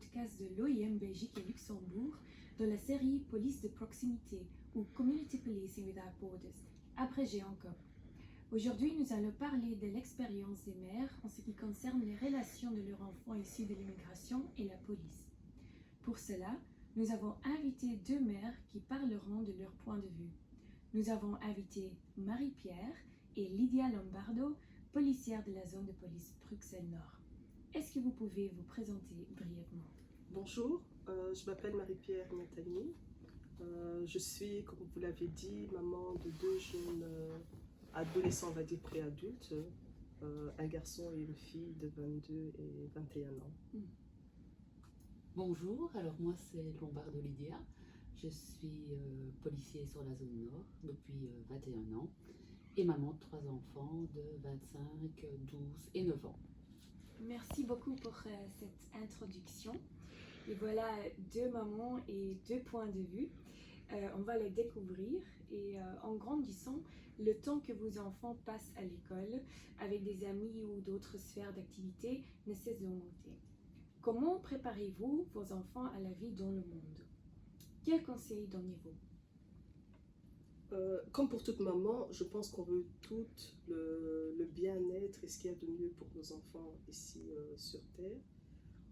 podcast de l'OIM Belgique et Luxembourg dans la série Police de proximité ou Community Policing Without Borders, abrégé en COP. Aujourd'hui, nous allons parler de l'expérience des mères en ce qui concerne les relations de leurs enfants issus de l'immigration et la police. Pour cela, nous avons invité deux mères qui parleront de leur point de vue. Nous avons invité Marie-Pierre et Lydia Lombardo, policières de la zone de police Bruxelles-Nord. Est-ce que vous pouvez vous présenter brièvement? Bonjour, je m'appelle Marie-Pierre Nathalie. Je suis, comme vous l'avez dit, maman de deux jeunes adolescents, on va dire préadultes, un garçon et une fille de 22 et 21 ans. Bonjour, alors moi c'est Lombardo Lydia. Je suis policier sur la zone nord depuis 21 ans et maman de 3 enfants de 25, 12 et 9 ans. Merci beaucoup pour cette introduction. Et voilà deux mamans et deux points de vue. On va les découvrir et en grandissant, le temps que vos enfants passent à l'école avec des amis ou d'autres sphères d'activité ne cesse d'augmenter. Comment préparez-vous vos enfants à la vie dans le monde? Quels conseils donnez-vous? Comme pour toute maman, je pense qu'on veut tout le bien-être et ce qu'il y a de mieux pour nos enfants ici sur Terre.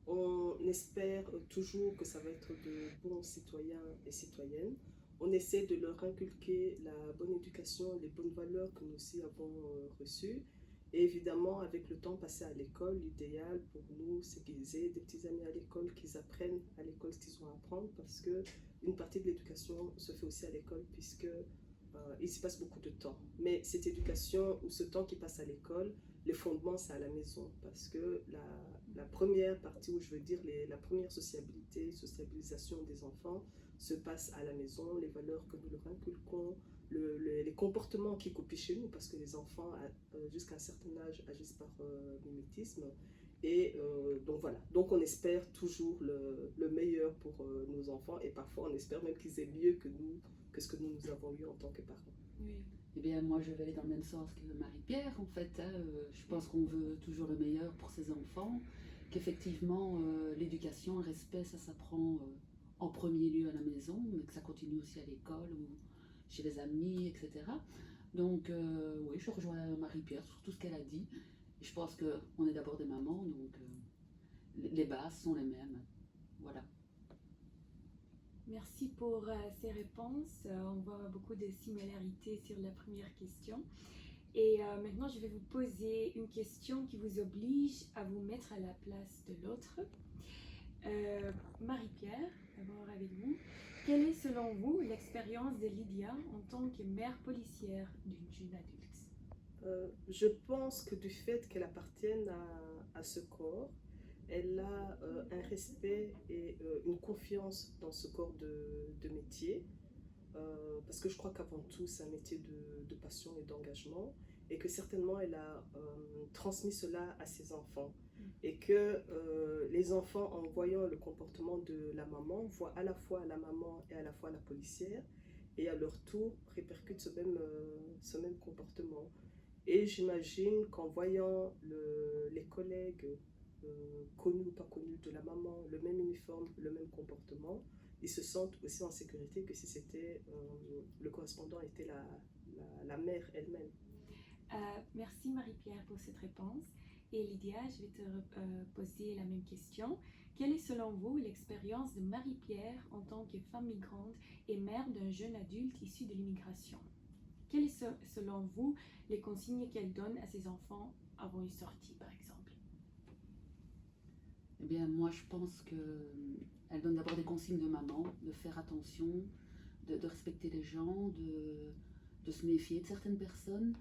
On espère toujours que ça va être de bons citoyens et citoyennes. On essaie de leur inculquer la bonne éducation, les bonnes valeurs que nous aussi avons reçues. Et évidemment, avec le temps passé à l'école, l'idéal pour nous, c'est qu'ils aient des petits amis à l'école, qu'ils apprennent à l'école ce qu'ils ont à apprendre, parce qu'une partie de l'éducation se fait aussi à l'école, puisque il s'y passe beaucoup de temps. Mais cette éducation ou ce temps qui passe à l'école, les fondements, c'est à la maison. Parce que la première partie, où je veux dire la première sociabilisation des enfants, se passe à la maison, les valeurs que nous leur inculquons, les comportements qui copient chez nous, parce que les enfants, jusqu'à un certain âge, agissent par mimétisme. Et donc voilà, donc on espère toujours le meilleur pour nos enfants, et parfois on espère même qu'ils aient mieux que nous, que ce que nous avons eu en tant que parents. Oui. Eh bien moi je vais aller dans le même sens que Marie-Pierre en fait. Je pense qu'on veut toujours le meilleur pour ses enfants, qu'effectivement l'éducation, le respect, ça s'apprend en premier lieu à la maison, mais que ça continue aussi à l'école ou chez les amis, etc. Donc oui, je rejoins Marie-Pierre sur tout ce qu'elle a dit. Et je pense qu'on est d'abord des mamans, donc les bases sont les mêmes. Voilà. Merci pour ces réponses. On voit beaucoup de similarités sur la première question. Et maintenant, je vais vous poser une question qui vous oblige à vous mettre à la place de l'autre. Marie-Pierre, d'abord avec vous. Quelle est selon vous l'expérience de Lydia en tant que mère policière d'une jeune adulte? Je pense que du fait qu'elle appartienne à ce corps, elle a un respect et une confiance dans ce corps de métier, parce que je crois qu'avant tout, c'est un métier de passion et d'engagement, et que certainement elle a transmis cela à ses enfants. Et que les enfants, en voyant le comportement de la maman, voient à la fois la maman et à la fois la policière, et à leur tour répercutent ce même comportement. Et j'imagine qu'en voyant les collègues, connus ou pas connus de la maman, le même uniforme, le même comportement, ils se sentent aussi en sécurité que si c'était le correspondant était la mère elle-même. Merci Marie-Pierre pour cette réponse. Et Lydia, je vais te poser la même question. Quelle est selon vous l'expérience de Marie-Pierre en tant que femme migrante et mère d'un jeune adulte issu de l'immigration? Quelles sont selon vous les consignes qu'elle donne à ses enfants avant une sortie, par exemple? Eh bien moi je pense qu'elle donne d'abord des consignes de maman, de faire attention, de respecter les gens, de se méfier de certaines personnes.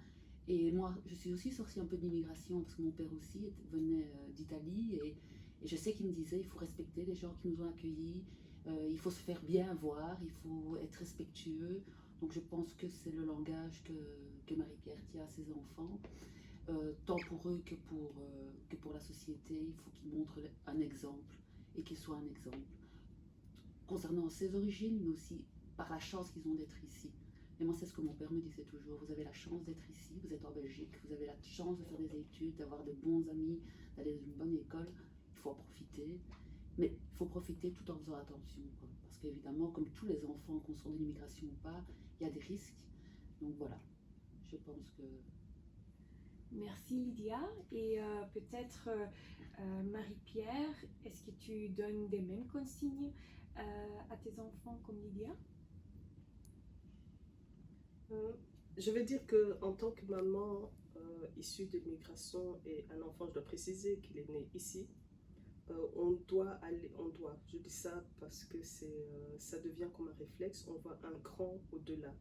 Et moi, je suis aussi sortie un peu d'immigration parce que mon père aussi venait d'Italie et je sais qu'il me disait il faut respecter les gens qui nous ont accueillis, il faut se faire bien voir, il faut être respectueux. Donc je pense que c'est le langage que Marie-Pierre tient à ses enfants, tant pour eux que pour la société. Il faut qu'ils montrent un exemple et qu'ils soient un exemple concernant ses origines, mais aussi par la chance qu'ils ont d'être ici. Et moi, c'est ce que mon père me disait toujours. Vous avez la chance d'être ici, vous êtes en Belgique, vous avez la chance de faire des études, d'avoir de bons amis, d'aller dans une bonne école. Il faut en profiter. Mais il faut profiter tout en faisant attention, quoi. Parce qu'évidemment, comme tous les enfants, qu'on soit de l'immigration ou pas, il y a des risques. Donc voilà, je pense que... Merci Lydia. Et peut-être Marie-Pierre, est-ce que tu donnes des mêmes consignes à tes enfants comme Lydia? Je vais dire que en tant que maman issue de l'immigration et un enfant, je dois préciser qu'il est né ici. Je dis ça parce que ça devient comme un réflexe, on va un cran au-delà,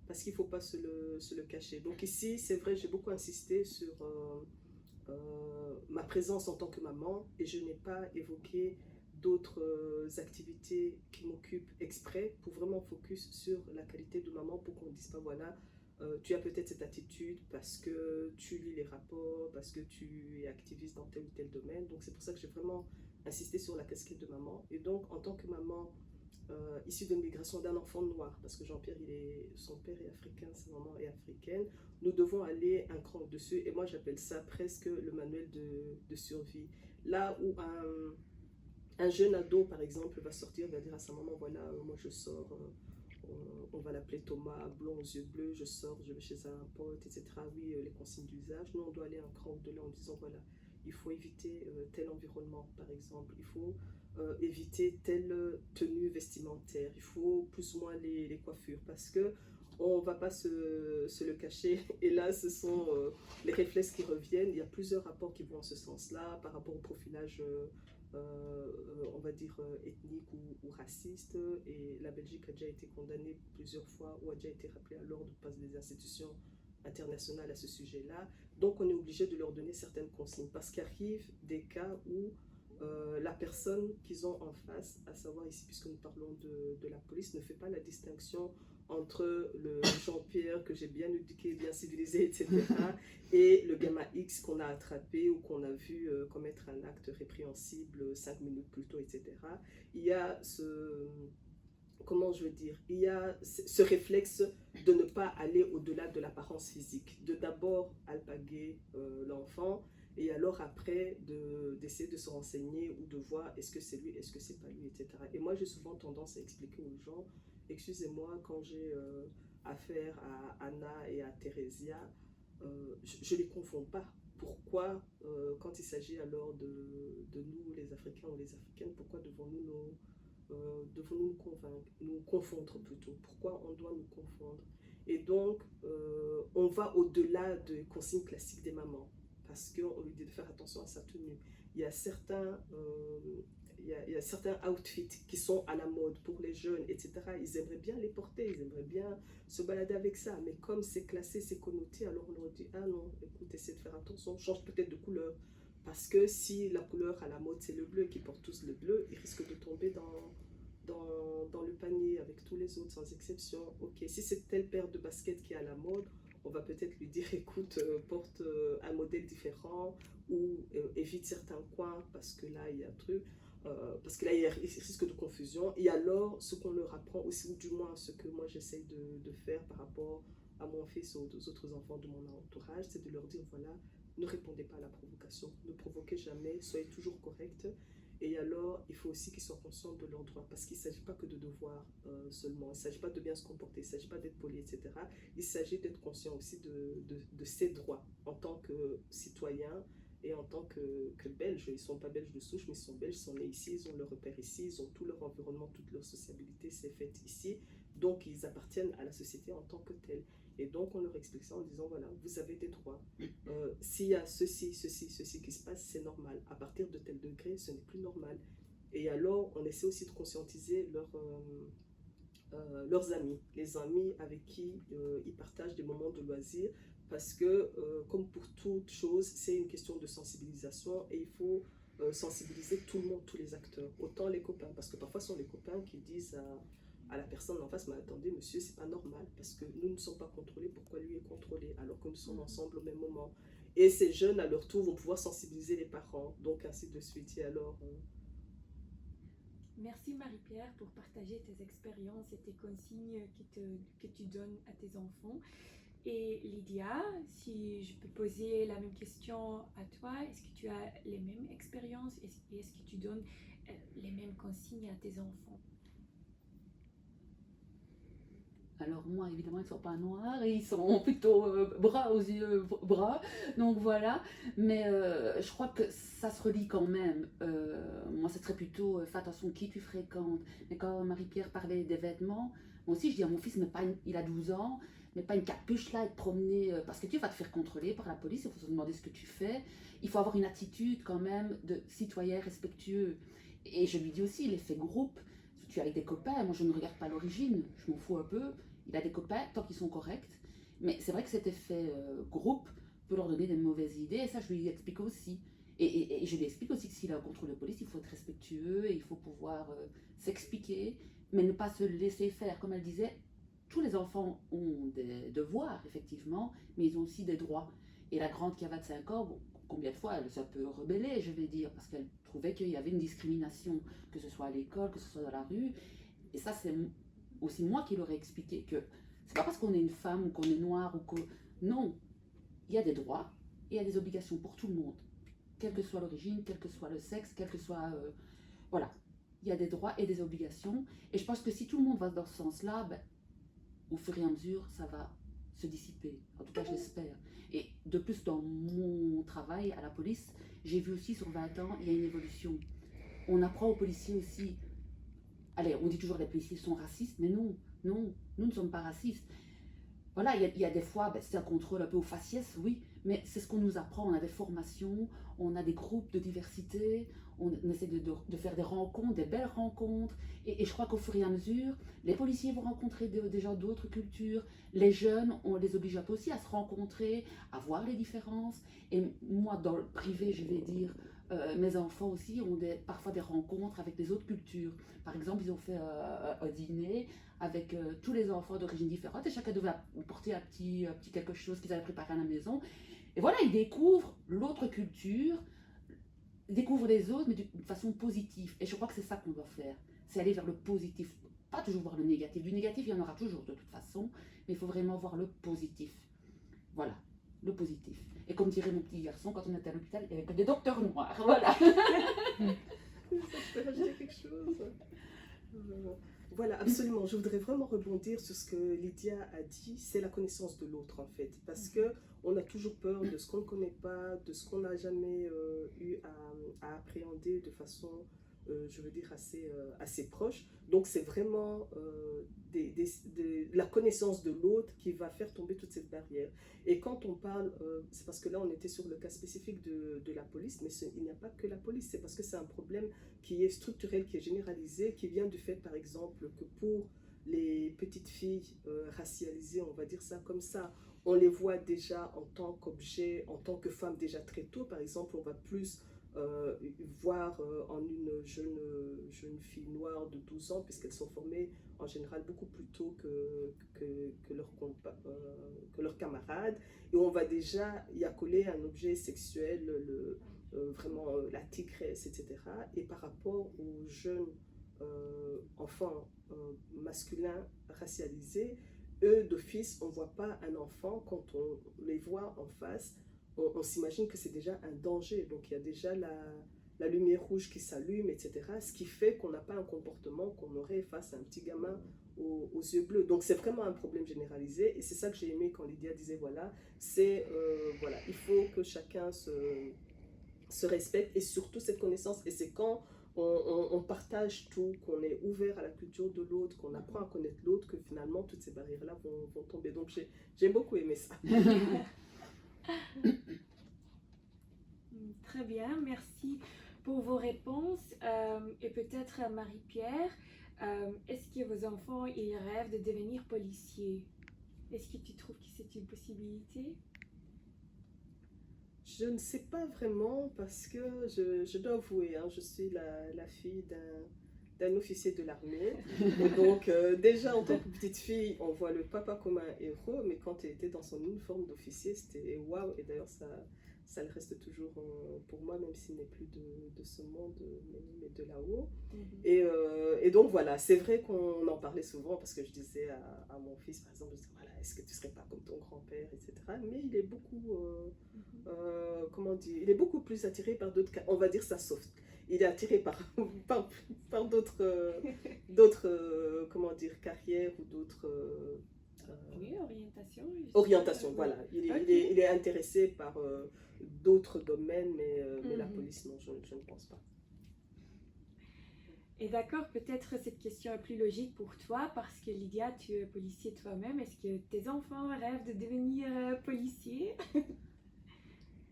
parce qu'il ne faut pas se le cacher. Donc ici, c'est vrai, j'ai beaucoup insisté sur ma présence en tant que maman, et je n'ai pas évoqué d'autres activités qui m'occupent exprès pour vraiment focus sur la qualité de maman, pour qu'on ne dise pas, voilà, tu as peut-être cette attitude parce que tu lis les rapports, parce que tu es activiste dans tel ou tel domaine. Donc c'est pour ça que j'ai vraiment insisté sur la casquette de maman. Et donc en tant que maman issue de l'immigration d'un enfant noir, parce que Jean-Pierre, son père est africain, sa maman est africaine, nous devons aller un cran au-dessus. Et moi j'appelle ça presque le manuel de survie. Là où un jeune ado, par exemple, va sortir, va dire à sa maman, voilà, moi je sors, on va l'appeler Thomas, blond aux yeux bleus, je sors, je vais chez un pote, etc. Oui, les consignes d'usage. Nous, on doit aller un cran au-delà en disant, voilà, il faut éviter tel environnement, par exemple. Il faut éviter telle tenue vestimentaire. Il faut plus ou moins les coiffures, parce que on ne va pas se le cacher. Et là, ce sont les réflexes qui reviennent. Il y a plusieurs rapports qui vont en ce sens-là, par rapport au profilage on va dire ethnique ou raciste, et la Belgique a déjà été condamnée plusieurs fois ou a déjà été rappelée à l'ordre par des institutions internationales à ce sujet-là. Donc on est obligé de leur donner certaines consignes, parce qu'arrivent des cas où la personne qu'ils ont en face, à savoir ici, puisque nous parlons de la police, ne fait pas la distinction entre le Jean-Pierre que j'ai bien éduqué, bien civilisé, etc., et le gamin X qu'on a attrapé ou qu'on a vu commettre un acte répréhensible 5 minutes plus tôt, etc. Il y a comment je veux dire, il y a ce réflexe de ne pas aller au-delà de l'apparence physique, de d'abord alpaguer l'enfant, et alors après d'essayer de se renseigner ou de voir est-ce que c'est lui, est-ce que c'est pas lui, etc. Et moi j'ai souvent tendance à expliquer aux gens, excusez-moi, quand j'ai affaire à Anna et à Theresia, je ne les confonds pas. Pourquoi, quand il s'agit alors de nous, les Africains ou les Africaines, pourquoi devons-nous nous confondre plutôt? Pourquoi on doit nous confondre? Et donc, on va au-delà des consignes classiques des mamans, parce qu'on lui dit de faire attention à sa tenue. Il y a certains outfits qui sont à la mode pour les jeunes, etc. Ils aimeraient bien les porter, ils aimeraient bien se balader avec ça, mais comme c'est classé, c'est connoté, alors on leur dit, ah non, écoute, essaie de faire attention, change peut-être de couleur. Parce que si la couleur à la mode c'est le bleu et qu'ils portent tous le bleu, ils risquent de tomber dans le panier avec tous les autres sans exception. Ok, si c'est telle paire de baskets qui est à la mode, on va peut-être lui dire, écoute, porte un modèle différent, ou évite certains coins parce que là il y a un truc. Parce que là il y a risque de confusion. Et alors ce qu'on leur apprend aussi, ou du moins ce que moi j'essaie de faire par rapport à mon fils ou aux autres enfants de mon entourage, c'est de leur dire, voilà, ne répondez pas à la provocation, ne provoquez jamais, soyez toujours correct. Et alors il faut aussi qu'ils soient conscients de leurs droits, parce qu'il ne s'agit pas que de devoirs seulement, il ne s'agit pas de bien se comporter, il ne s'agit pas d'être poli, etc. Il s'agit d'être conscient aussi de ses droits en tant que citoyen et en tant que Belges. Ils ne sont pas Belges de souche, mais ils sont Belges, ils sont nés ici, ils ont leur repère ici, ils ont tout leur environnement, toute leur sociabilité, c'est fait ici. Donc ils appartiennent à la société en tant que tels. Et donc on leur explique ça en disant, voilà, vous avez des droits. S'il y a ceci qui se passe, c'est normal. À partir de tel degré, ce n'est plus normal. Et alors on essaie aussi de conscientiser leurs amis, les amis avec qui ils partagent des moments de loisirs, parce que comme pour toute chose, c'est une question de sensibilisation, et il faut sensibiliser tout le monde, tous les acteurs, autant les copains, parce que parfois ce sont les copains qui disent à la personne en face, mais attendez monsieur, c'est pas normal, parce que nous ne sommes pas contrôlés, pourquoi lui est contrôlé, alors que nous sommes ensemble au même moment. Et ces jeunes à leur tour vont pouvoir sensibiliser les parents, donc ainsi de suite. Et alors Merci Marie-Pierre pour partager tes expériences et tes consignes que tu donnes à tes enfants. Et Lydia, si je peux poser la même question à toi, est-ce que tu as les mêmes expériences et est-ce que tu donnes les mêmes consignes à tes enfants? Alors moi, évidemment, ils ne sont pas noirs et ils sont plutôt bruns aux yeux bruns, donc voilà. Mais je crois que ça se relie quand même. Moi, ce serait plutôt, fais attention qui tu fréquentes. Mais quand Marie-Pierre parlait des vêtements, moi aussi, je dis à mon fils, mais pas il a 12 ans, mais pas une capuche là et te promener, parce que tu vas te faire contrôler par la police, il faut se demander ce que tu fais. Il faut avoir une attitude quand même de citoyen respectueux. Et je lui dis aussi, l'effet groupe, si tu es avec des copains, moi je ne regarde pas l'origine, je m'en fous un peu. Il a des copains tant qu'ils sont corrects. Mais c'est vrai que cet effet groupe peut leur donner des mauvaises idées. Et ça, je lui explique aussi. Et je lui explique aussi que s'il a un contrôle de police, il faut être respectueux et il faut pouvoir s'expliquer, mais ne pas se laisser faire. Comme elle disait, tous les enfants ont des devoirs, effectivement, mais ils ont aussi des droits. Et la grande qui a 25 ans, bon, combien de fois elle s'est un peu rebellée, je vais dire, parce qu'elle trouvait qu'il y avait une discrimination, que ce soit à l'école, que ce soit dans la rue. Et ça, c'est aussi moi qui leur ai expliqué que c'est pas parce qu'on est une femme ou qu'on est noir ou que. Non, il y a des droits et il y a des obligations pour tout le monde, quelle que soit l'origine, quel que soit le sexe, quel que soit. Voilà, il y a des droits et des obligations. Et je pense que si tout le monde va dans ce sens-là, ben, au fur et à mesure, ça va se dissiper. En tout cas, je l'espère. Et de plus, dans mon travail à la police, j'ai vu aussi sur 20 ans, il y a une évolution. On apprend aux policiers aussi. Allez, on dit toujours que les policiers sont racistes, mais non, non, nous ne sommes pas racistes. Voilà, il y a des fois, ben, c'est un contrôle un peu au faciès, oui, mais c'est ce qu'on nous apprend. On a des formations, on a des groupes de diversité, on essaie de faire des rencontres, des belles rencontres. Et je crois qu'au fur et à mesure, les policiers vont rencontrer des gens d'autres cultures. Les jeunes, on les oblige un peu aussi à se rencontrer, à voir les différences. Et moi, dans le privé, je vais dire, mes enfants aussi ont parfois des rencontres avec les autres cultures. Par exemple, ils ont fait un dîner avec tous les enfants d'origine différente et chacun devait porter un petit quelque chose qu'ils avaient préparé à la maison. Et voilà, ils découvrent l'autre culture, ils découvrent les autres, mais d'une façon positive. Et je crois que c'est ça qu'on doit faire, c'est aller vers le positif, pas toujours voir le négatif. Du négatif, il y en aura toujours de toute façon, mais il faut vraiment voir le positif. Voilà, le positif. Et comme dirait mon petit garçon, quand on était à l'hôpital, il n'y avait que des docteurs noirs. Voilà. Je peux rajouter quelque chose? Voilà, absolument. Je voudrais vraiment rebondir sur ce que Lydia a dit. C'est la connaissance de l'autre, en fait. Parce que on a toujours peur de ce qu'on ne connaît pas, de ce qu'on n'a jamais eu à appréhender de façon, je veux dire, assez proche. Donc, c'est vraiment la connaissance de l'autre qui va faire tomber toute cette barrière. Et quand on parle, c'est parce que là, on était sur le cas spécifique de la police, mais il n'y a pas que la police. C'est parce que c'est un problème qui est structurel, qui est généralisé, qui vient du fait, par exemple, que pour les petites filles racialisées, on va dire ça comme ça, on les voit déjà en tant qu'objet, en tant que femme déjà très tôt. Par exemple, on va plus voir en une jeune fille noire de 12 ans, puisqu'elles sont formées en général beaucoup plus tôt que leurs camarades. Et on va déjà y accoler un objet sexuel, vraiment la tigresse, etc. Et par rapport aux jeunes enfants masculins racialisés, eux, d'office, on ne voit pas un enfant, quand on les voit en face, on s'imagine que c'est déjà un danger. Donc il y a déjà la lumière rouge qui s'allume, etc. Ce qui fait qu'on n'a pas un comportement qu'on aurait face à un petit gamin aux yeux bleus. Donc c'est vraiment un problème généralisé. Et c'est ça que j'ai aimé quand Lydia disait, voilà, voilà, il faut que chacun se respecte et surtout cette connaissance. Et c'est quand on partage tout, qu'on est ouvert à la culture de l'autre, qu'on apprend à connaître l'autre, que finalement toutes ces barrières-là vont tomber. Donc j'ai beaucoup aimé ça. Très bien, merci pour vos réponses. Et peut-être Marie-Pierre, est-ce que vos enfants ils rêvent de devenir policiers? Est-ce que tu trouves que c'est une possibilité? Je ne sais pas vraiment parce que je dois avouer, hein, je suis la fille d'un officier de l'armée. Et donc déjà en tant que petite fille, on voit le papa comme un héros, mais quand il était dans son uniforme d'officier, c'était waouh. Et d'ailleurs ça le reste toujours pour moi, même s'il n'est plus de ce monde, mais de là-haut. Et donc voilà, c'est vrai qu'on en parlait souvent parce que je disais à mon fils, par exemple, je disais, voilà, est-ce que tu ne serais pas comme ton grand-père, etc. Mais il est beaucoup, comment dire, il est beaucoup plus attiré par d'autres, on va dire ça soft. il est attiré par comment dire, carrières ou d'autres Oui, orientation. orientations. Voilà, Ok. il est intéressé par d'autres domaines, mais la police, non, je ne pense pas. Et d'accord, peut-être cette question est plus logique pour toi parce que Lydia, tu es policier toi-même. Est-ce que tes enfants rêvent de devenir policiers?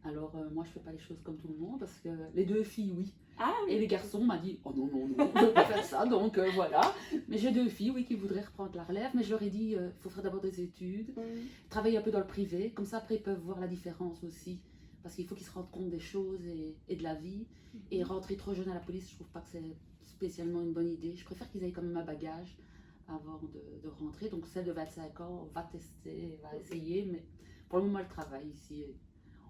Alors, moi, je fais pas les choses comme tout le monde parce que les deux filles, oui. Ah Et oui. les garçons m'ont dit, oh non, non, non, on ne peut pas faire ça, donc voilà. Mais j'ai deux filles, oui, qui voudraient reprendre la relève, mais je leur ai dit, il faut faire d'abord des études, travailler un peu dans le privé, comme ça après ils peuvent voir la différence aussi. Parce qu'il faut qu'ils se rendent compte des choses et de la vie. Et rentrer trop jeune à la police, je trouve pas que c'est spécialement une bonne idée. Je préfère qu'ils aient quand même un bagage avant de rentrer. Donc celle de 25 ans va tester, va essayer, mais pour le moment elle travaille ici.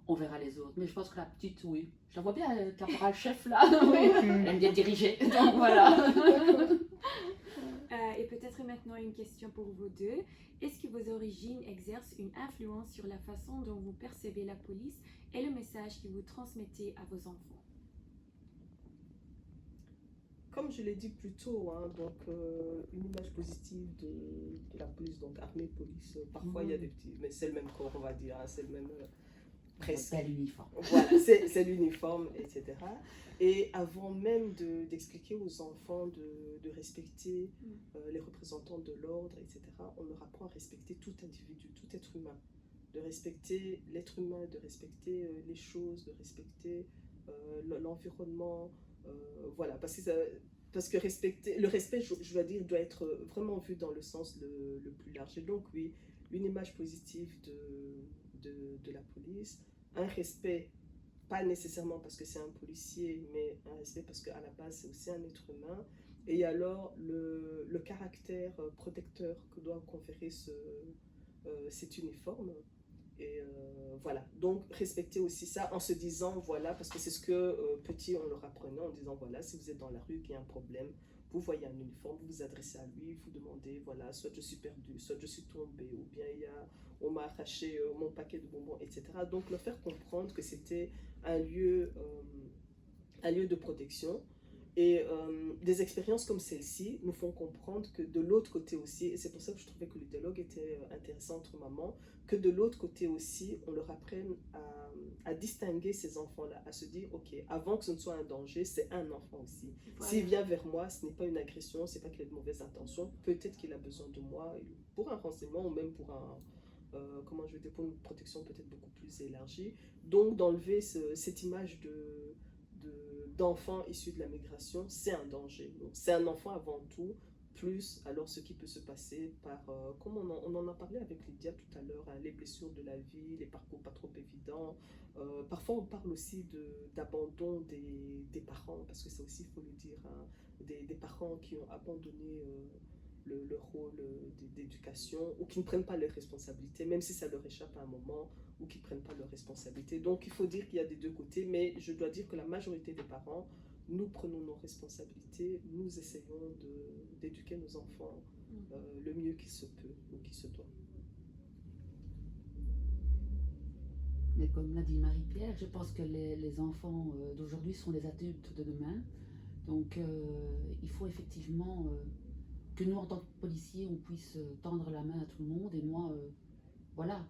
On verra les autres. Mais je pense que la petite, oui. Je la vois bien, le caporal-chef là. Oui. Elle aime bien diriger. Donc voilà. Et peut-être maintenant une question pour vous deux. Est-ce que vos origines exercent une influence sur la façon dont vous percevez la police et le message que vous transmettez à vos enfants? Comme je l'ai dit plus tôt, hein, donc une image positive de la police, donc armée, police, parfois il y a des petits, mais c'est le même corps, on va dire, hein, c'est le même presque. C'est l'uniforme. Voilà, c'est l'uniforme, etc. Et avant même d'expliquer aux enfants de respecter les représentants de l'ordre, etc., on leur apprend à respecter tout individu, tout être humain, de respecter l'être humain, de respecter les choses, de respecter l'environnement. Voilà, parce que le respect, je dois dire, doit être vraiment vu dans le sens le plus large. Et donc, oui, une image positive de la police, un respect, pas nécessairement parce que c'est un policier, mais un respect parce qu'à la base, c'est aussi un être humain. Et alors, le caractère protecteur que doit conférer cet uniforme. Et voilà, donc respecter aussi ça en se disant, voilà, parce que c'est ce que petit on leur apprenait en disant, voilà, si vous êtes dans la rue, qu'il y a un problème, vous voyez un uniforme, vous vous adressez à lui, vous demandez, voilà, soit je suis perdu, soit je suis tombé, ou bien on m'a arraché mon paquet de bonbons, etc. Donc leur faire comprendre que c'était un lieu de protection. Et des expériences comme celle-ci nous font comprendre que de l'autre côté aussi, et c'est pour ça que je trouvais que le dialogue était intéressant entre mamans, que de l'autre côté aussi, on leur apprenne à distinguer ces enfants-là, à se dire, ok, avant que ce ne soit un danger, c'est un enfant aussi. Voilà. S'il vient vers moi, ce n'est pas une agression, c'est pas qu'il a de mauvaises intentions, peut-être qu'il a besoin de moi pour un renseignement ou même pour comment je vais dire, pour une protection peut-être beaucoup plus élargie. Donc d'enlever cette image d'enfants issus de la migration, c'est un danger. C'est un enfant avant tout, plus alors ce qui peut se passer par, comme on en a parlé avec Lydia tout à l'heure, hein, les blessures de la vie, les parcours pas trop évidents. Parfois on parle aussi d'abandon des parents, parce que ça aussi il faut le dire, hein, des parents qui ont abandonné le rôle d'éducation ou qui ne prennent pas leurs responsabilités, même si ça leur échappe à un moment, ou qui ne prennent pas leurs responsabilités. Donc il faut dire qu'il y a des deux côtés, mais je dois dire que la majorité des parents, nous prenons nos responsabilités, nous essayons d'éduquer nos enfants le mieux qu'il se peut ou qu'il se doit. Mais comme l'a dit Marie-Pierre, je pense que les enfants d'aujourd'hui sont les adultes de demain. Donc il faut effectivement que nous, en tant que policiers, on puisse tendre la main à tout le monde. Et moi, voilà,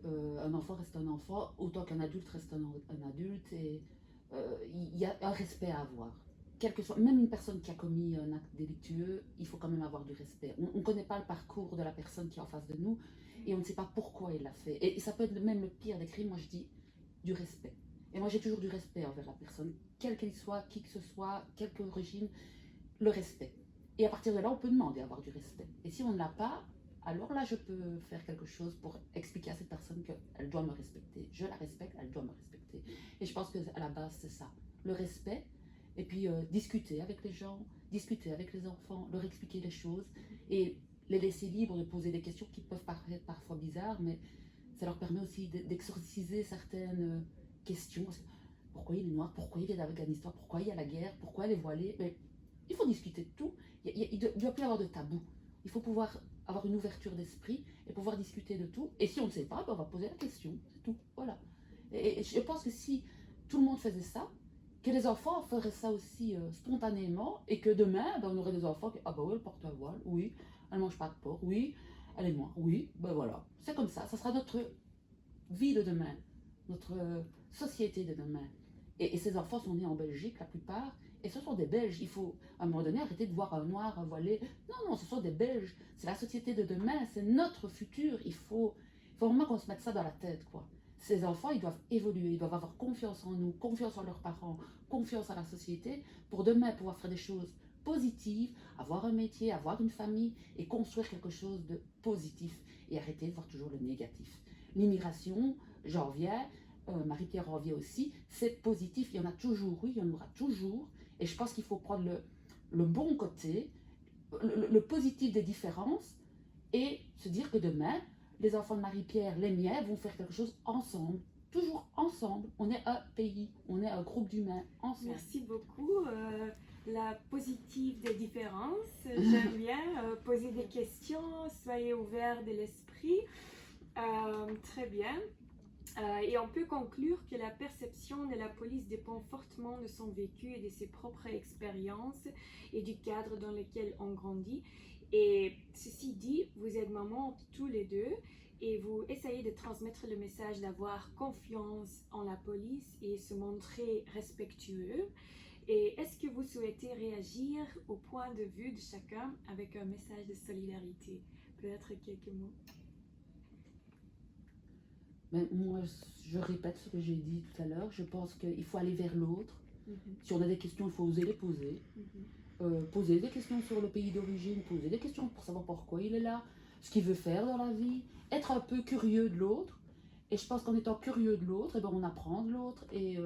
un enfant reste un enfant, autant qu'un adulte reste un adulte. Et il y a un respect à avoir. Quel que soit, même une personne qui a commis un acte délictueux, il faut quand même avoir du respect. On ne connaît pas le parcours de la personne qui est en face de nous et on ne sait pas pourquoi il l'a fait. Et ça peut être même le pire des crimes. Moi, je dis du respect. Et moi, j'ai toujours du respect envers la personne, quelle qu'elle soit, qui que ce soit, quelque origine, le respect. Et à partir de là, on peut demander à avoir du respect. Et si on ne l'a pas, alors là, je peux faire quelque chose pour expliquer à cette personne qu'elle doit me respecter. Je la respecte, elle doit me respecter. Et je pense qu'à la base, c'est ça. Le respect, et puis discuter avec les gens, discuter avec les enfants, leur expliquer les choses, et les laisser libres de poser des questions qui peuvent paraître parfois bizarres, mais ça leur permet aussi d'exorciser certaines questions. Pourquoi il est noir? Pourquoi il vient d'Afghanistan? Pourquoi il y a la guerre? Pourquoi elle est voilée? Mais il faut discuter de tout. Il ne doit plus y avoir de tabou. Il faut pouvoir avoir une ouverture d'esprit et pouvoir discuter de tout. Et si on ne sait pas, ben on va poser la question. C'est tout. Voilà. Et je pense que si tout le monde faisait ça, que les enfants feraient ça aussi spontanément et que demain, ben, on aurait des enfants qui, ah bah oui, elle porte un voile, oui, elle mange pas de porc, oui, elle est noire, oui, ben voilà. C'est comme ça sera notre vie de demain, notre société de demain. Et ces enfants sont nés en Belgique, la plupart, et ce sont des Belges. Il faut, à un moment donné, arrêter de voir un noir, un voilé. Non, non, ce sont des Belges. C'est la société de demain, c'est notre futur. Il faut vraiment qu'on se mette ça dans la tête, quoi. Ces enfants, ils doivent évoluer, ils doivent avoir confiance en nous, confiance en leurs parents, confiance en la société, pour demain pouvoir faire des choses positives, avoir un métier, avoir une famille, et construire quelque chose de positif, et arrêter de voir toujours le négatif. L'immigration, j'en reviens, Marie-Pierre en revient aussi, c'est positif, il y en a toujours eu, il y en aura toujours, et je pense qu'il faut prendre le bon côté, le positif des différences, et se dire que demain, les enfants de Marie-Pierre, les miens, vont faire quelque chose ensemble, toujours ensemble. On est un pays, on est un groupe d'humains ensemble. Merci beaucoup. La positive des différences. J'aime bien poser des questions, soyez ouverts de l'esprit. Très bien. Et on peut conclure que la perception de la police dépend fortement de son vécu et de ses propres expériences et du cadre dans lequel on grandit. Et ceci dit, vous êtes maman tous les deux et vous essayez de transmettre le message d'avoir confiance en la police et se montrer respectueux. Et est-ce que vous souhaitez réagir au point de vue de chacun avec un message de solidarité? Peut-être quelques mots. Mais moi, je répète ce que j'ai dit tout à l'heure. Je pense qu'il faut aller vers l'autre. Si on a des questions, il faut oser les poser. Poser des questions sur le pays d'origine, poser des questions pour savoir pourquoi il est là, ce qu'il veut faire dans la vie, être un peu curieux de l'autre. Et je pense qu'en étant curieux de l'autre, eh ben, on apprend de l'autre. Et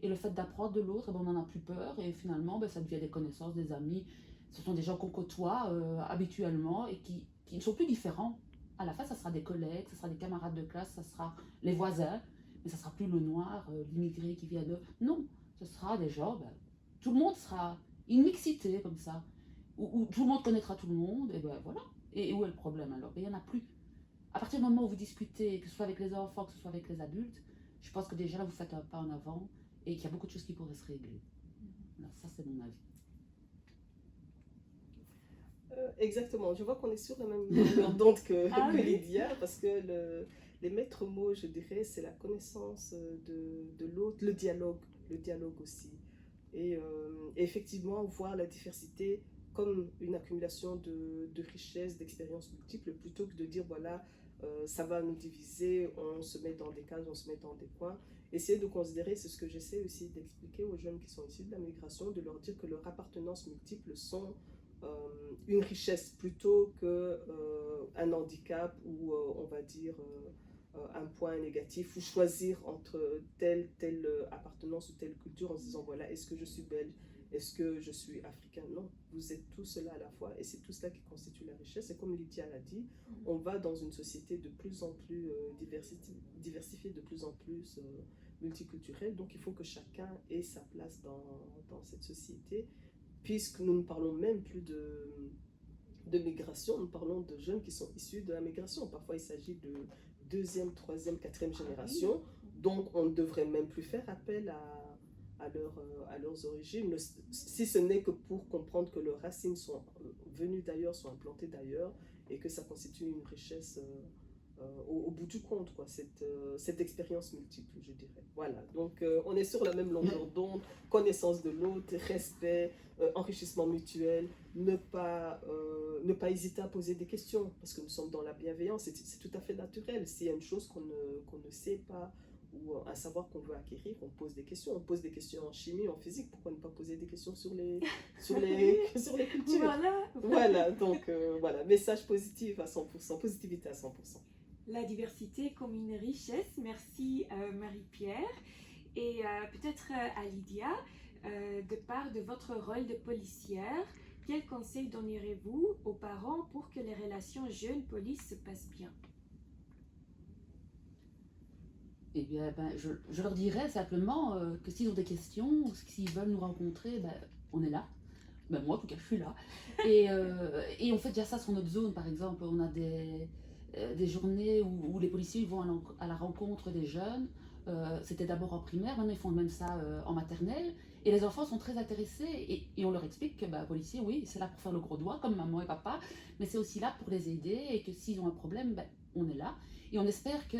le fait d'apprendre de l'autre, eh ben, on n'en a plus peur. Et finalement, ben, ça devient des connaissances, des amis. Ce sont des gens qu'on côtoie habituellement et qui ne sont plus différents. À la fin, ça sera des collègues, ça sera des camarades de classe, ça sera les voisins, mais ça sera plus le noir, l'immigré qui vient de... Non, ce sera des gens, ben, tout le monde sera une mixité comme ça, où tout le monde connaîtra tout le monde, et ben voilà. Et où est le problème alors? Il n'y en a plus. À partir du moment où vous discutez, que ce soit avec les enfants, que ce soit avec les adultes, je pense que déjà là, vous faites un pas en avant et qu'il y a beaucoup de choses qui pourraient se régler. Alors ça, c'est mon avis. Exactement, je vois qu'on est sur la même longueur d'onde que Lydia, parce que les maîtres mots, je dirais, c'est la connaissance de l'autre, le dialogue aussi. Et effectivement, voir la diversité comme une accumulation de richesses, d'expériences multiples, plutôt que de dire, voilà, ça va nous diviser, on se met dans des cases, on se met dans des coins. Essayer de considérer, c'est ce que j'essaie aussi d'expliquer aux jeunes qui sont issus de la migration, de leur dire que leurs appartenances multiples sont une richesse plutôt qu'un handicap ou on va dire un point négatif, ou choisir entre telle appartenance ou telle culture en se disant voilà, est-ce que je suis belge, est-ce que je suis africain? Non, vous êtes tous cela à la fois et c'est tout cela qui constitue la richesse. Et comme Lydia l'a dit, on va dans une société de plus en plus diversifiée, de plus en plus multiculturelle, donc il faut que chacun ait sa place dans cette société, puisque nous ne parlons même plus de migration, nous parlons de jeunes qui sont issus de la migration. Parfois il s'agit de deuxième, troisième, quatrième génération, donc on ne devrait même plus faire appel à leurs origines, si ce n'est que pour comprendre que leurs racines sont venues d'ailleurs, sont implantées d'ailleurs, et que ça constitue une richesse au bout du compte, quoi, cette expérience multiple, je dirais. Voilà, donc on est sur la même longueur d'onde, connaissance de l'autre, respect, enrichissement mutuel, ne pas hésiter à poser des questions, parce que nous sommes dans la bienveillance, c'est tout à fait naturel. S'il y a une chose qu'on ne sait pas, ou un savoir qu'on veut acquérir, on pose des questions. On pose des questions en chimie, en physique, pourquoi ne pas poser des questions sur les cultures? Voilà, donc voilà, message positif à 100%, positivité à 100%. La diversité comme une richesse. Merci Marie-Pierre. Et peut-être à Lydia, de part de votre rôle de policière, quels conseils donnerez-vous aux parents pour que les relations jeunes-police se passent bien? Eh bien, je leur dirais simplement que s'ils ont des questions, ou s'ils veulent nous rencontrer, on est là. Ben, moi, en tout cas, je suis là. Et on fait déjà ça sur notre zone, par exemple. On a des journées où les policiers vont à la rencontre des jeunes. C'était d'abord en primaire, maintenant ils font même ça en maternelle. Et les enfants sont très intéressés et on leur explique que policier, oui, c'est là pour faire le gros doigt, comme maman et papa, mais c'est aussi là pour les aider et que s'ils ont un problème, on est là. Et on espère que,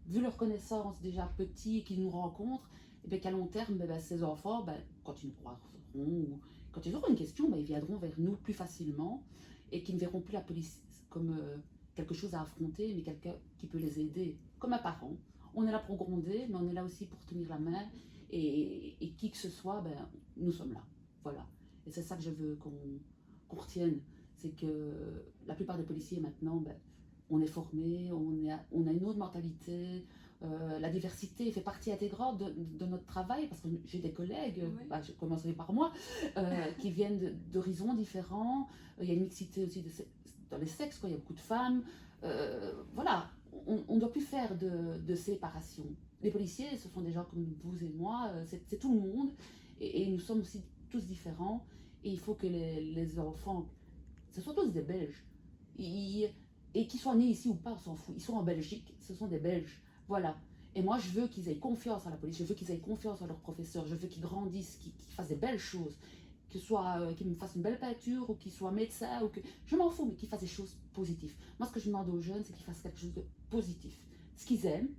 vu leur connaissance déjà petits et qu'ils nous rencontrent, qu'à long terme, ces enfants, quand ils nous croiront ou quand ils auront une question, ils viendront vers nous plus facilement et qu'ils ne verront plus la police comme quelque chose à affronter, mais quelqu'un qui peut les aider, comme un parent. On est là pour gronder, mais on est là aussi pour tenir la main. Et qui que ce soit, nous sommes là. Voilà. Et c'est ça que je veux qu'on retienne. C'est que la plupart des policiers maintenant, on est formés, on a une autre mentalité. La diversité fait partie intégrante de notre travail, parce que j'ai des collègues, je commencerai par moi, qui viennent d'horizons différents. Il y a une mixité aussi dans les sexes, il y a beaucoup de femmes. Voilà, on ne doit plus faire de séparation. Les policiers, ce sont des gens comme vous et moi, c'est tout le monde, et nous sommes aussi tous différents, et il faut que les enfants, ce sont tous des Belges, et qu'ils soient nés ici ou pas, on s'en fout, ils sont en Belgique, ce sont des Belges, voilà. Et moi, je veux qu'ils aient confiance en la police, je veux qu'ils aient confiance en leurs professeurs, je veux qu'ils grandissent, qu'ils fassent des belles choses, qu'ils me fassent une belle peinture, ou qu'ils soient médecins, je m'en fous, mais qu'ils fassent des choses positives. Moi, ce que je demande aux jeunes, c'est qu'ils fassent quelque chose de positif. Ce qu'ils aiment,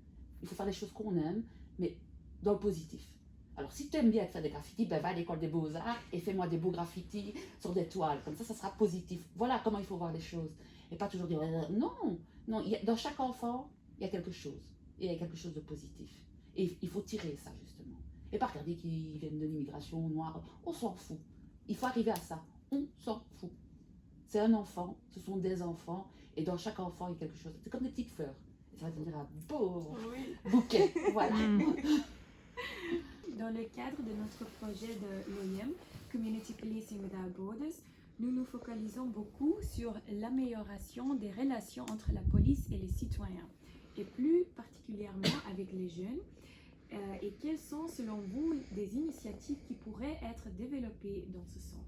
il faut faire les choses qu'on aime, mais dans le positif. Alors, si tu aimes bien faire des graffitis, va à l'école des beaux-arts et fais-moi des beaux graffitis sur des toiles. Comme ça sera positif. Voilà comment il faut voir les choses. Et pas toujours dire non, non. Dans chaque enfant, il y a quelque chose. Et il y a quelque chose de positif. Et il faut tirer ça, justement. Et pas regarder qu'ils viennent de l'immigration noire. On s'en fout. Il faut arriver à ça. On s'en fout. C'est un enfant, ce sont des enfants. Et dans chaque enfant, il y a quelque chose. C'est comme des petites fleurs. Ça va devenir un beau bouquet. Voilà. Dans le cadre de notre projet de l'OIM, Community Policing Without Borders, nous nous focalisons beaucoup sur l'amélioration des relations entre la police et les citoyens, et plus particulièrement avec les jeunes. Et quelles sont, selon vous, des initiatives qui pourraient être développées dans ce sens?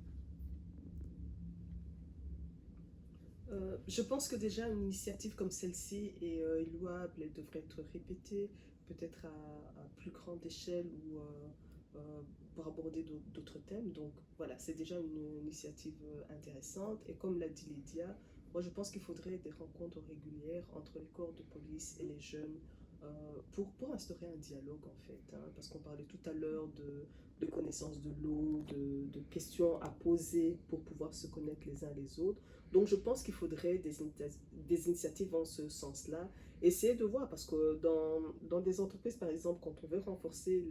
Je pense que déjà une initiative comme celle-ci est louable et devrait être répétée, peut-être à plus grande échelle ou pour aborder d'autres thèmes. Donc voilà, c'est déjà une initiative intéressante. Et comme l'a dit Lydia, moi je pense qu'il faudrait des rencontres régulières entre les corps de police et les jeunes pour instaurer un dialogue en fait. Parce qu'on parlait tout à l'heure de connaissance de l'eau, de questions à poser pour pouvoir se connaître les uns les autres. Donc je pense qu'il faudrait des initiatives en ce sens-là. Essayer de voir, parce que dans des entreprises, par exemple, quand on veut renforcer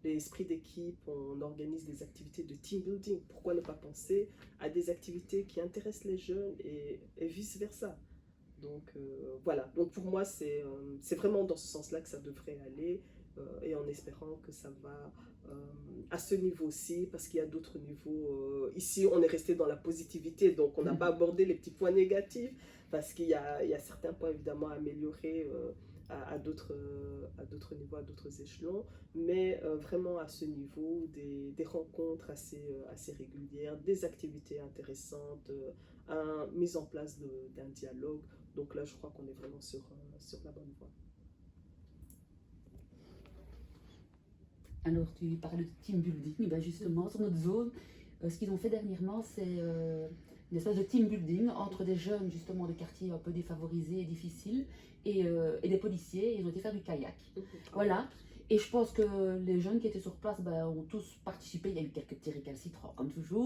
l'esprit d'équipe, on organise des activités de team building. Pourquoi ne pas penser à des activités qui intéressent les jeunes et vice-versa? Donc voilà, donc pour moi c'est vraiment dans ce sens-là que ça devrait aller et en espérant que ça va à ce niveau-ci, parce qu'il y a d'autres niveaux. Ici on est resté dans la positivité, donc on n'a pas abordé les petits points négatifs, parce qu'il y a certains points évidemment à améliorer à d'autres niveaux, à d'autres échelons, mais vraiment à ce niveau, des rencontres assez régulières, des activités intéressantes, mise en place d'un dialogue. Donc là, je crois qu'on est vraiment sur la bonne voie. Alors, tu parles de team building. Justement, sur notre zone, ce qu'ils ont fait dernièrement, c'est une espèce de team building entre des jeunes, justement, de quartiers un peu défavorisés et difficiles, et des policiers. Ils ont été faire du kayak. Voilà. Et je pense que les jeunes qui étaient sur place ont tous participé. Il y a eu quelques petits récalcitrants, comme toujours.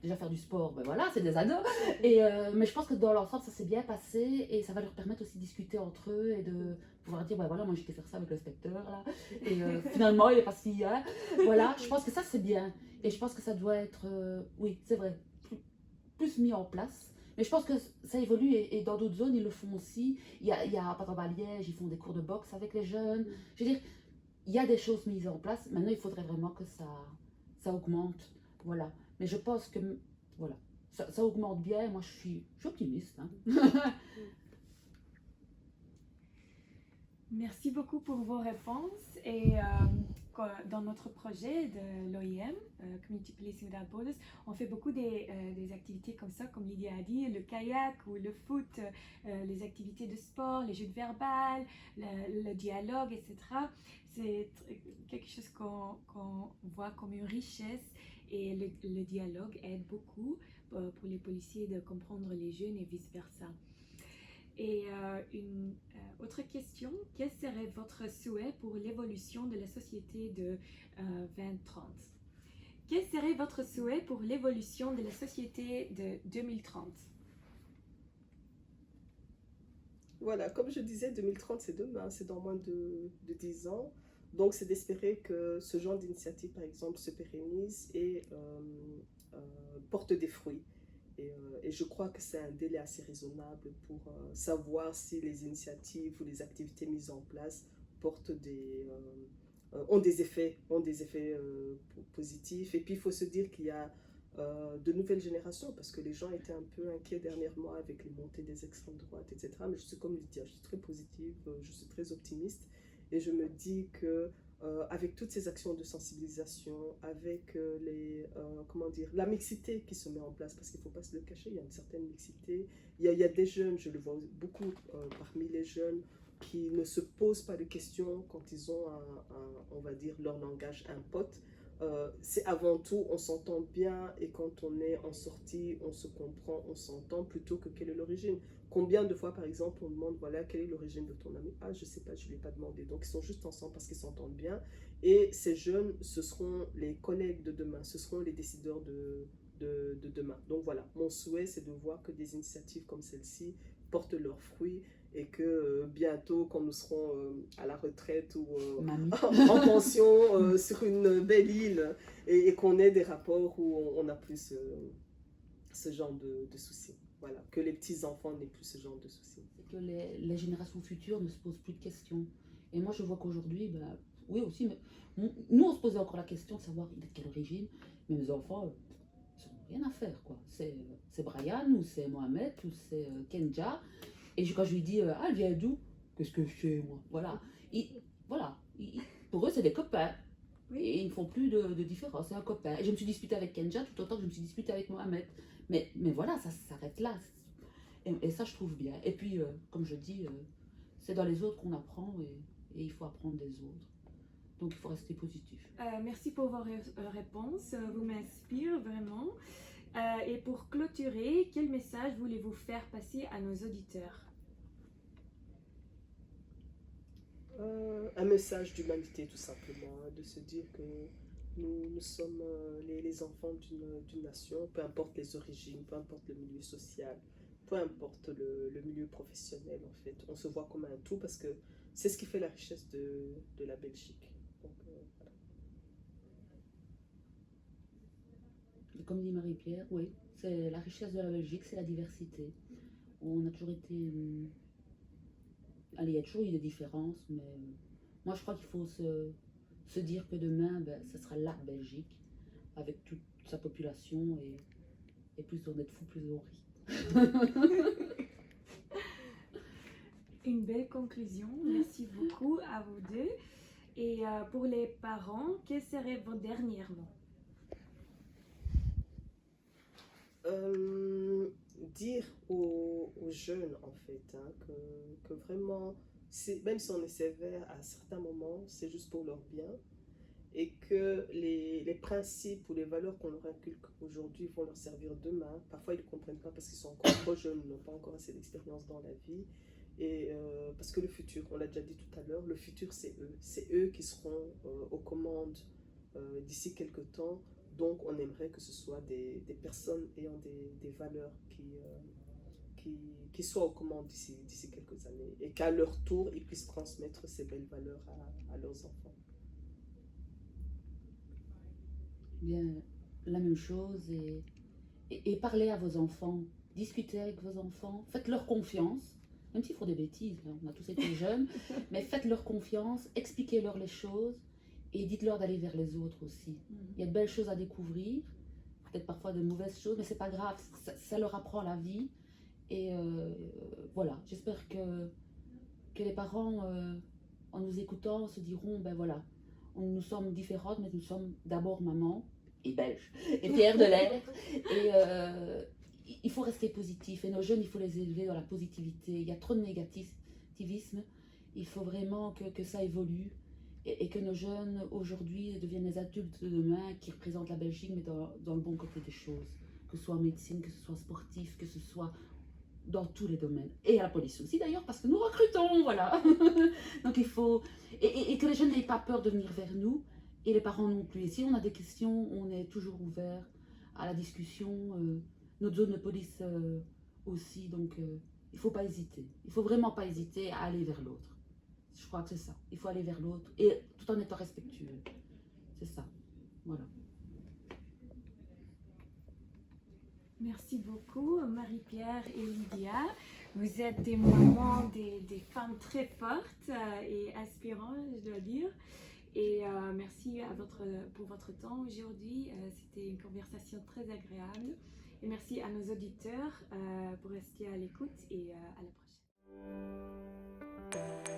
Déjà faire du sport, voilà, c'est des ados. Mais je pense que dans l'ensemble, ça s'est bien passé et ça va leur permettre aussi de discuter entre eux et de pouvoir dire, voilà, moi j'étais faire ça avec l'inspecteur, là. Et finalement, il est pas si, voilà, je pense que ça c'est bien. Et je pense que ça doit être, oui, c'est vrai, plus mis en place. Mais je pense que ça évolue et dans d'autres zones, ils le font aussi. Il y a par exemple à Liège, ils font des cours de boxe avec les jeunes. Je veux dire, il y a des choses mises en place. Maintenant, il faudrait vraiment que ça augmente. Voilà. Mais je pense que voilà, ça augmente bien. Moi, je suis optimiste. Merci beaucoup pour vos réponses. Et dans notre projet de l'OIM, Community Policing Without Borders, on fait beaucoup des activités comme ça, comme Lydia a dit, le kayak ou le foot, les activités de sport, les jeux de verbal, le dialogue, etc. C'est quelque chose qu'on voit comme une richesse et le dialogue aide beaucoup pour les policiers de comprendre les jeunes et vice-versa. Et une autre question, quel serait votre souhait pour l'évolution de la société de 2030? Quel serait votre souhait pour l'évolution de la société de 2030? Voilà, comme je disais, 2030 c'est demain, c'est dans moins de 10 ans. Donc c'est d'espérer que ce genre d'initiative, par exemple, se pérennise et porte des fruits. Et je crois que c'est un délai assez raisonnable pour savoir si les initiatives ou les activités mises en place ont des effets positifs. Et puis il faut se dire qu'il y a de nouvelles générations, parce que les gens étaient un peu inquiets dernièrement avec les montées des extrêmes droites, etc. Mais je suis comme Lydia, je suis très positive, je suis très optimiste. Et je me dis que avec toutes ces actions de sensibilisation, avec comment dire, la mixité qui se met en place, parce qu'il ne faut pas se le cacher, il y a une certaine mixité. Il y a des jeunes, je le vois beaucoup parmi les jeunes, qui ne se posent pas de questions quand ils ont, on va dire, leur langage un pote. C'est avant tout, on s'entend bien, et quand on est en sortie, on se comprend, on s'entend, plutôt que quelle est l'origine. Combien de fois, par exemple, on demande, voilà, quelle est l'origine de ton ami? Ah, je ne sais pas, je ne lui ai pas demandé. Donc, ils sont juste ensemble parce qu'ils s'entendent bien. Et ces jeunes, ce seront les collègues de demain, ce seront les décideurs de demain. Donc, voilà, mon souhait, c'est de voir que des initiatives comme celle-ci portent leurs fruits, et que bientôt, quand nous serons à la retraite ou en pension sur une belle île, et qu'on ait des rapports où on n'a plus ce genre de soucis. Voilà, que les petits-enfants n'aient plus ce genre de soucis. C'est que les générations futures ne se posent plus de questions. Et moi, je vois qu'aujourd'hui, ben, oui aussi, mais nous, on se posait encore la question de savoir de quelle origine, mais mes enfants, ils n'ont rien à faire, quoi. C'est Brian, ou c'est Mohamed, ou c'est Kenja. Et quand je lui dis, ah, elle vient d'où? Qu'est-ce que je sais, moi? Voilà. Pour eux, c'est des copains. Et ils ne font plus de différence, c'est un copain. Et je me suis disputée avec Kenja tout autant que je me suis disputée avec Mohamed. Mais voilà, ça s'arrête là. Et ça, je trouve bien. Et puis, comme je dis, c'est dans les autres qu'on apprend, et il faut apprendre des autres. Donc, il faut rester positif. Merci pour vos réponses. Vous m'inspirez vraiment. Et pour clôturer, quel message voulez-vous faire passer à nos auditeurs? Un message d'humanité, tout simplement, de se dire que nous sommes les enfants d'une nation, peu importe les origines, peu importe le milieu social, peu importe le milieu professionnel, en fait. On se voit comme un tout, parce que c'est ce qui fait la richesse de la Belgique. Donc, voilà. Comme dit Marie-Pierre, oui, c'est la richesse de la Belgique, c'est la diversité. On a toujours été... Allez, il y a toujours eu des différences, mais moi je crois qu'il faut se dire que demain, ben, ce sera la Belgique, avec toute sa population, et plus on est de fous, plus on rit. Une belle conclusion. Merci beaucoup à vous deux. Et pour les parents, quels seraient vos derniers mots? Dire aux jeunes, en fait, hein, que vraiment, même si on est sévère à certains moments, c'est juste pour leur bien, et que les principes ou les valeurs qu'on leur inculque aujourd'hui vont leur servir demain. Parfois, ils ne comprennent pas parce qu'ils sont encore trop jeunes, n'ont pas encore assez d'expérience dans la vie. Et parce que le futur, on l'a déjà dit tout à l'heure, le futur, c'est eux. C'est eux qui seront aux commandes d'ici quelques temps. Donc, on aimerait que ce soit des personnes ayant des valeurs qui soient aux commandes d'ici quelques années, et qu'à leur tour, ils puissent transmettre ces belles valeurs à leurs enfants. Bien, la même chose, et parlez à vos enfants, discutez avec vos enfants, faites-leur confiance, même s'ils font des bêtises, là, on a tous été jeunes, mais faites-leur confiance, expliquez-leur les choses, et dites-leur d'aller vers les autres aussi. Il y a de belles choses à découvrir, peut-être parfois de mauvaises choses, mais c'est pas grave, ça leur apprend la vie. Et voilà, j'espère que les parents, en nous écoutant, se diront, ben voilà, Nous sommes différentes, mais nous sommes d'abord maman et belges et fières de l'être. Et il faut rester positif. Et nos jeunes, il faut les élever dans la positivité. Il y a trop de négativisme. Il faut vraiment que ça évolue. Et que nos jeunes, aujourd'hui, deviennent les adultes de demain qui représentent la Belgique, mais dans le bon côté des choses. Que ce soit en médecine, que ce soit sportif, que ce soit dans tous les domaines. Et à la police aussi, d'ailleurs, parce que nous recrutons, voilà. Donc il faut... Et que les jeunes n'aient pas peur de venir vers nous, et les parents non plus. Et si on a des questions, on est toujours ouvert à la discussion. Notre zone de police aussi, donc il ne faut pas hésiter. Il ne faut vraiment pas hésiter à aller vers l'autre. Je crois que c'est ça. Il faut aller vers l'autre, et tout en étant respectueux. C'est ça. Voilà. Merci beaucoup, Marie-Pierre et Lydia. Vous êtes des mamans, des femmes très fortes et inspirantes, je dois dire. Et merci pour votre temps aujourd'hui. C'était une conversation très agréable. Et merci à nos auditeurs pour rester à l'écoute et à la prochaine.